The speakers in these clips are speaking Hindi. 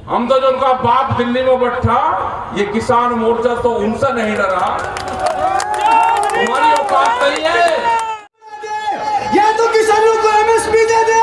हम तो जो उनका बाप दिल्ली में बैठा, ये किसान मोर्चा तो उनसे नहीं डरा। तुम्हारी औकात नहीं है। या तो किसानों को एमएसपी दे दे,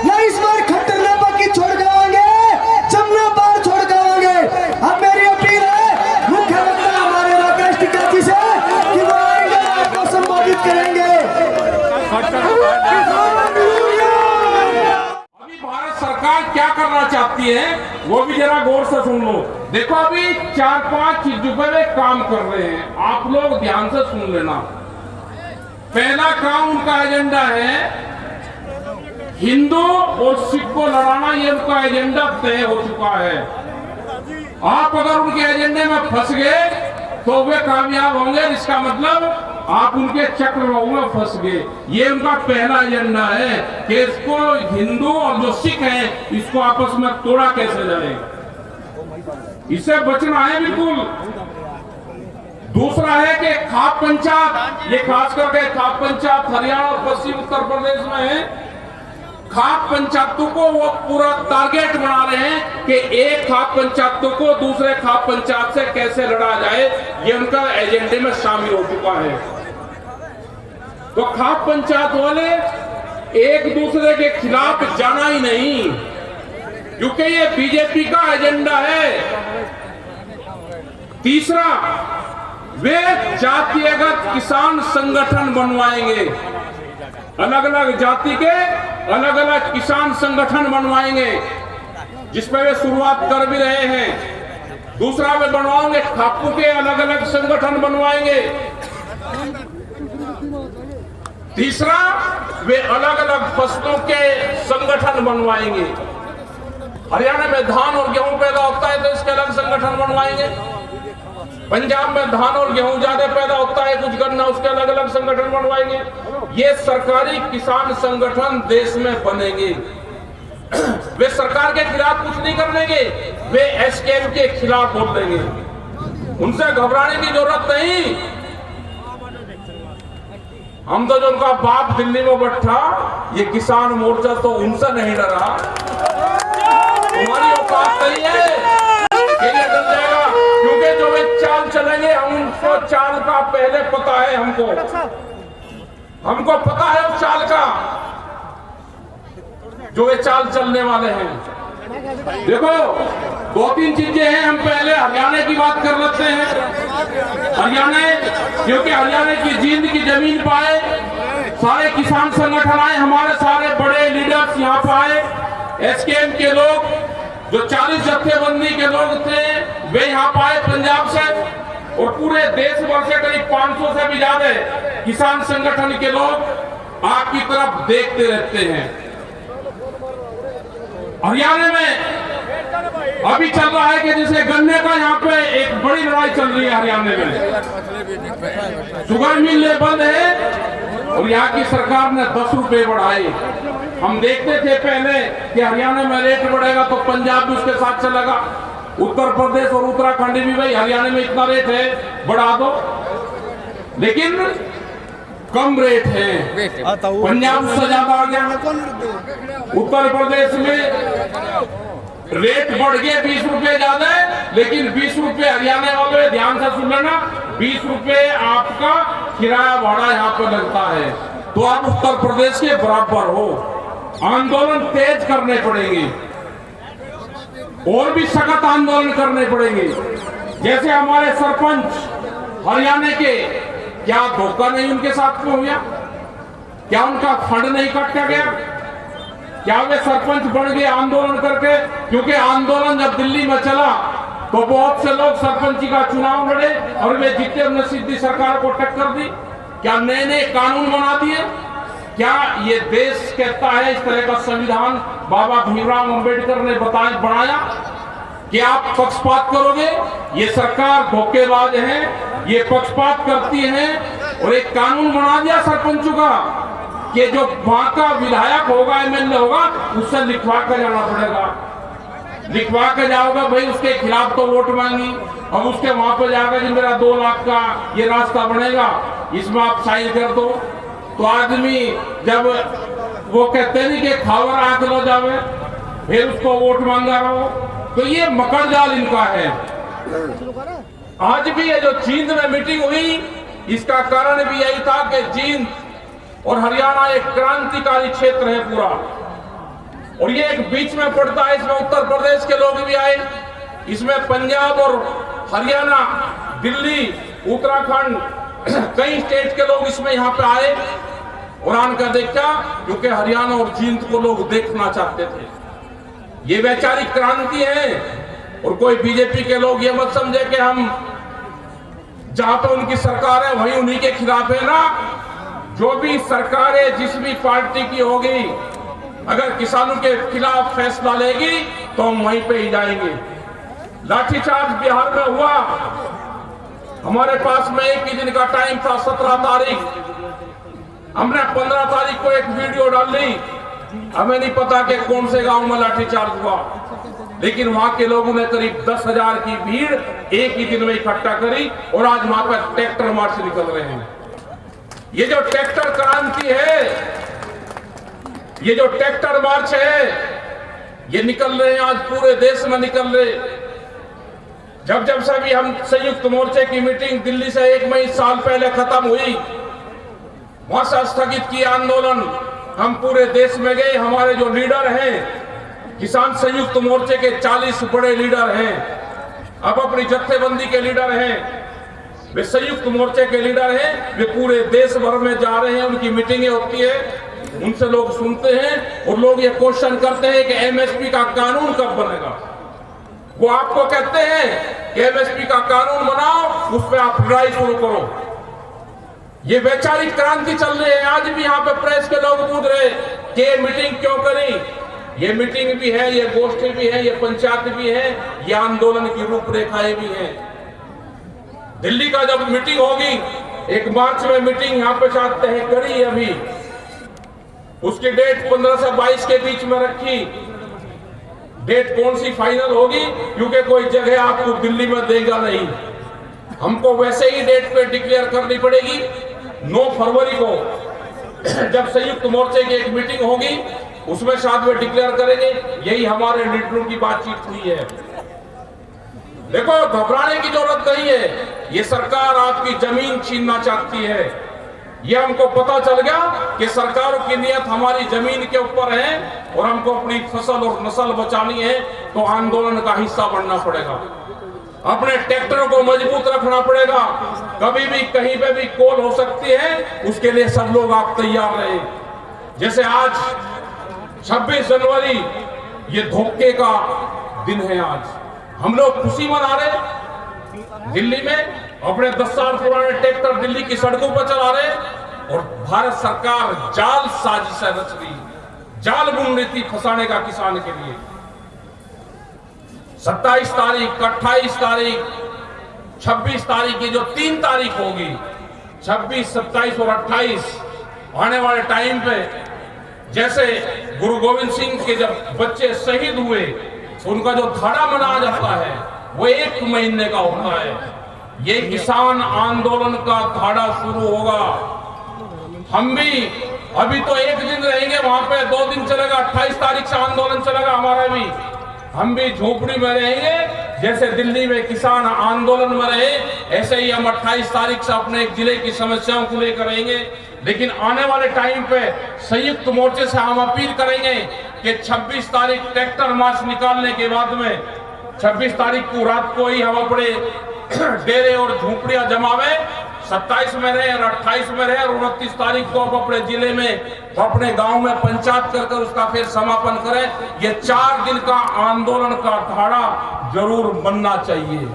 या इस बार खट्टर नापा की छोड़ जाओगे, जमुना पार छोड़ जाओगे। अब मेरी अपील है मुख्यमंत्री हमारे राकेश टिकैत जी से कि वो आएंगे, आपको संबोधित करेंगे। अभी भारत सरकार क्या करना चाहती है वो भी जरा गौर से सुन लो। देखो अभी 4-5 चीजों पर वे काम कर रहे हैं, आप लोग ध्यान से सुन लेना। पहला काम उनका एजेंडा है हिंदू और सिख को लड़ाना, ये उनका एजेंडा तय हो चुका है। आप अगर उनके एजेंडे में फंस गए तो वे कामयाब होंगे, इसका मतलब आप उनके चक्रव्यूह में फंस गए। ये उनका पहला एजेंडा है कि इसको हिंदू और जो सिख हैं इसको आपस में तोड़ा कैसे जाए, इससे बचना है बिल्कुल। दूसरा है कि खाप पंचायत, ये खास करके खाप पंचायत हरियाणा और पश्चिम उत्तर प्रदेश में है। खाप पंचायतों को वो पूरा टारगेट बना रहे हैं कि एक खाप पंचायतों को दूसरे खाप पंचायत से कैसे लड़ा जाए, ये उनका एजेंडे में शामिल हो चुका है। तो खाप पंचायत वाले एक दूसरे के खिलाफ जाना ही नहीं, क्योंकि ये बीजेपी का एजेंडा है। तीसरा, वे जातिगत किसान संगठन बनवाएंगे, अलग अलग जाति के अलग अलग किसान संगठन बनवाएंगे, जिसमें वे शुरुआत कर भी रहे हैं। दूसरा, वे बनवाएंगे खापू के अलग अलग संगठन बनवाएंगे। तीसरा, वे अलग अलग फसलों के संगठन बनवाएंगे। हरियाणा में धान और गेहूं पैदा होता है तो इसके अलग संगठन बनवाएंगे। पंजाब में धान और गेहूं ज्यादा पैदा होता है, कुछ गन्ना, उसके अलग अलग संगठन बनवाएंगे। ये सरकारी किसान संगठन देश में बनेंगे। वे सरकार के खिलाफ कुछ नहीं कर लेंगे, वे एसकेएम के खिलाफ बोल देंगे। उनसे घबराने की जरूरत नहीं। हम तो जो उनका बाप दिल्ली में बैठा, ये किसान मोर्चा तो उनसे नहीं डरा। तुम्हारी औकात नहीं है कि ये डर जाएगा, क्योंकि जो वे चाल चलेंगे हम उनको चाल का पहले पता है। हमको पता है उस चाल का, जो वे चाल चलने वाले हैं। देखो 2-3 चीजें हैं। हम पहले हरियाणा की बात कर लेते हैं। हरियाणा, क्योंकि हरियाणा की जींद की जमीन पाए, सारे किसान संगठन आए, हमारे सारे बड़े लीडर्स यहाँ पे आए। एसकेएम के लोग जो 40 जत्थेबंदी के लोग थे वे यहाँ पाए पंजाब से, और पूरे देश भर से करीब 500 से भी ज्यादा किसान संगठन के लोग आपकी तरफ देखते रहते हैं। हरियाणा में अभी चल रहा है कि जैसे गन्ने का यहाँ पे एक बड़ी लड़ाई चल रही है हरियाणा में। शुगर मिल बंद है और यहाँ की सरकार ने 10 रुपए बढ़ाए। हम देखते थे पहले कि हरियाणा में रेट बढ़ेगा तो पंजाब भी उसके साथ चलेगा, उत्तर प्रदेश और उत्तराखंड भी, भाई हरियाणा में इतना रेट है बढ़ा दो, लेकिन कम रेट है। पंजाब से ज्यादा आ गया। उत्तर प्रदेश में रेट बढ़ गए 20 रुपए ज्यादा, लेकिन 20 रुपए हरियाणा वाले ध्यान से सुन लेना, 20 रुपए आपका किराया भाड़ा यहाँ पे लगता है, तो आप उत्तर प्रदेश के बराबर हो। आंदोलन तेज करने पड़ेंगे और भी सख्त आंदोलन करने पड़ेंगे। जैसे हमारे सरपंच हरियाणा के, क्या धोखा नहीं उनके साथ में हो गया? क्या उनका फंड नहीं काटा गया? क्या वे सरपंच बन गए आंदोलन करके? क्योंकि आंदोलन जब दिल्ली में चला तो बहुत से लोग सरपंची का चुनाव लड़े और वे जीते, उन्होंने सीधी सरकार को टक्कर दी। क्या नए नए कानून बना दिए? क्या ये देश कहता है, इस तरह का संविधान बाबा भीमराव अंबेडकर ने बनाया कि आप पक्षपात करोगे? ये सरकार धोखेबाज है, ये पक्षपात करती है। और एक कानून बना दिया सरपंचों का कि जो वहां का विधायक होगा, एमएलए होगा, उससे लिखवा कर जाना पड़ेगा। लिखवा कर जाओगे भाई, उसके खिलाफ तो वोट मांगी, अब उसके वहां पर जाकर जी मेरा 2 लाख का ये रास्ता बनेगा, इसमें आप साइन कर दो। तो आदमी जब वो कहते नहीं कि खावर आंख लो जावे, फिर उसको वोट मांगा रहो, तो ये मकर जाल इनका है। आज भी ये जो जींद में मीटिंग हुई, इसका कारण भी यही था कि जींद और हरियाणा एक क्रांतिकारी क्षेत्र है पूरा, और ये एक बीच में पड़ता है। इसमें उत्तर प्रदेश के लोग भी आए, इसमें पंजाब और हरियाणा, दिल्ली, उत्तराखंड, कई स्टेट के लोग इसमें यहाँ पे आए और आनकर देखा, क्योंकि हरियाणा और जींद को लोग देखना चाहते थे। ये वैचारिक क्रांति है। और कोई बीजेपी के लोग ये मत समझे कि हम जहां पे उनकी सरकार है वहीं उन्हीं के खिलाफ है ना। जो भी सरकार है, जिस भी पार्टी की होगी, अगर किसानों के खिलाफ फैसला लेगी तो हम वहीं पे ही जाएंगे। लाठीचार्ज बिहार में हुआ, हमारे पास में एक ही दिन का टाइम था, 17 तारीख। हमने 15 तारीख को एक वीडियो डाल दी। हमें नहीं पता कि कौन से गांव में लाठीचार्ज हुआ, लेकिन वहां के लोगों ने करीब 10,000 की भीड़ एक ही दिन में इकट्ठा करी और आज वहां पर ट्रैक्टर मार्च निकल रहे हैं। ये जो ट्रैक्टर क्रांति है, ये जो ट्रैक्टर मार्च है, ये निकल रहे हैं आज पूरे देश में निकल रहे। जब से भी हम संयुक्त मोर्चे की मीटिंग दिल्ली से 1 मई साल पहले खत्म हुई, वहां से स्थगित किया आंदोलन, हम पूरे देश में गए। हमारे जो लीडर हैं, किसान संयुक्त मोर्चे के 40 बड़े लीडर हैं, अब अपनी जत्थेबंदी के लीडर हैं, वे संयुक्त मोर्चे के लीडर हैं, वे पूरे देश भर में जा रहे हैं। उनकी मीटिंगें होती है, उनसे लोग सुनते हैं और लोग ये क्वेश्चन करते हैं कि एमएसपी का कानून कब बनेगा। वो आपको कहते हैं कि एमएसपी का कानून बनाओ, उस पर आप लड़ाई शुरू करो। ये वैचारिक क्रांति चल रही है। आज भी यहाँ पे प्रेस के लोग पूछ रहे कि ये मीटिंग क्यों करी। ये मीटिंग भी है, ये गोष्ठी भी है, ये पंचायत भी है, ये आंदोलन की रूपरेखाएं भी हैं। दिल्ली का जब मीटिंग होगी, 1 मार्च में मीटिंग यहाँ पे साथ तय करी अभी, उसकी डेट 15 से 22 के बीच में रखी। डेट कौन सी फाइनल होगी, क्योंकि कोई जगह आपको दिल्ली में देगा नहीं, हमको वैसे ही डेट पे डिक्लेयर करनी पड़ेगी। 9 फरवरी को जब संयुक्त मोर्चे की एक मीटिंग होगी, उसमें साथ में डिक्लेयर करेंगे। यही हमारे लीडरों की बातचीत हुई है। देखो, घबराने की जरूरत नहीं है। ये सरकार आपकी जमीन छीनना चाहती है, ये हमको पता चल गया कि सरकारों की नियत हमारी जमीन के ऊपर है और हमको अपनी फसल और नस्ल बचानी है, तो आंदोलन का हिस्सा बनना पड़ेगा। अपने ट्रैक्टरों को मजबूत रखना पड़ेगा। कभी भी कहीं पे भी कॉल हो सकती है, उसके लिए सब लोग आप तैयार रहे। जैसे आज 26 जनवरी, ये धोखे का दिन है। आज हम लोग खुशी मना रहे, दिल्ली में अपने 10 साल पुराने ट्रैक्टर दिल्ली की सड़कों पर चला रहे, और भारत सरकार जाल साजिश रच रही, जाल बुन रही थी फंसाने का किसान के लिए। 27 तारीख, 28 तारीख, 26 तारीख, ये जो 3 तारीख होगी, 26, 27 और 28 आने वाले टाइम पे, जैसे गुरु गोविंद सिंह के जब बच्चे शहीद हुए, उनका जो धाड़ा मनाया जाता है वो 1 महीने का होता है। ये किसान आंदोलन का धाड़ा शुरू होगा। हम भी अभी तो 1 दिन रहेंगे वहां पे, 2 दिन चलेगा, 28 तारीख से आंदोलन चलेगा हमारा भी। हम भी झोपड़ी में रहेंगे, जैसे दिल्ली में किसान आंदोलन में रहे, ऐसे ही हम 28 तारीख से अपने एक जिले की समस्याओं को लेकर रहेंगे। लेकिन आने वाले टाइम पे संयुक्त मोर्चे से हम अपील करेंगे कि 26 तारीख ट्रैक्टर मार्च निकालने के बाद में 26 तारीख को रात को ही हम अपने डेरे और झोपड़ियां जमावे, 27 में रहे और 28 में रहे और 29 तारीख को अब अपने जिले में, तो अपने गांव में पंचायत कर उसका फिर समापन करें। ये 4 दिन का आंदोलन का धाड़ा जरूर बनना चाहिए।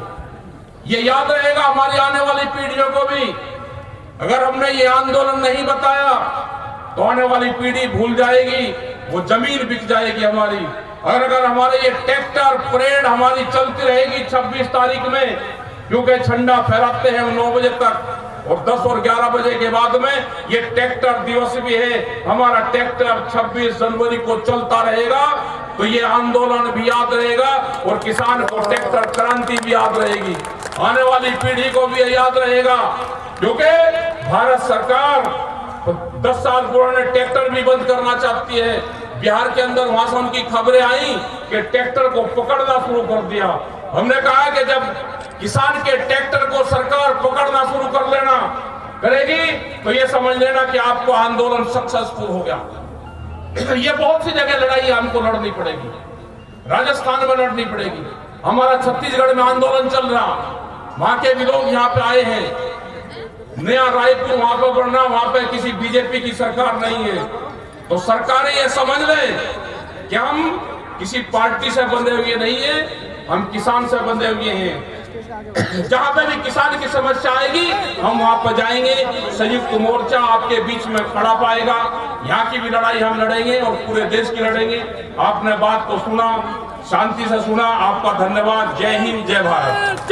ये याद रहेगा हमारी आने वाली पीढ़ियों को भी। अगर हमने ये आंदोलन नहीं बताया तो आने वाली पीढ़ी भूल जाएगी, वो जमीन बिक जाएगी हमारी। अगर हमारे ये ट्रैक्टर परेड हमारी चलती रहेगी 26 तारीख में, क्योंकि झंडा फहराते हैं 9 बजे तक, और 10 और 11 बजे के बाद में ये ट्रैक्टर दिवस भी है। हमारा ट्रैक्टर 26 जनवरी को चलता रहेगा, तो ये आंदोलन भी याद रहेगा और किसान को ट्रैक्टर क्रांति भी याद रहेगी। आने वाली पीढ़ी को भी याद रहेगा, क्योंकि भारत सरकार 10 साल पुराने ट्रैक्टर भी बंद करना चाहती है, बिहार के अंदर वहां से उनकी खबरें आई कि ट्रैक्टर को पकड़ना शुरू कर दिया। हमने कहा कि जब किसान के ट्रैक्टर को सरकार पकड़ना शुरू कर लेना करेगी तो ये समझ लेना कि आपको आंदोलन सक्सेसफुल हो गया। ये बहुत सी जगह लड़ाई हमको लड़नी पड़ेगी, राजस्थान में लड़नी पड़ेगी, हमारा छत्तीसगढ़ में आंदोलन चल रहा, वहां के भी लोग यहाँ पे आए हैं, नया रायपुर वहां पर बढ़ना, वहां पे किसी बीजेपी की सरकार नहीं है। तो सरकारें ये समझ लें कि हम किसी पार्टी से बंधे हुए नहीं है, हम किसान से बंधे हुए हैं। जहां पे भी किसान की समस्या आएगी हम वहां पर जाएंगे, संयुक्त मोर्चा आपके बीच में खड़ा पाएगा। यहाँ की भी लड़ाई हम लड़ेंगे और पूरे देश की लड़ेंगे। आपने बात को सुना, शांति से सुना, आपका धन्यवाद। जय हिंद, जय भारत।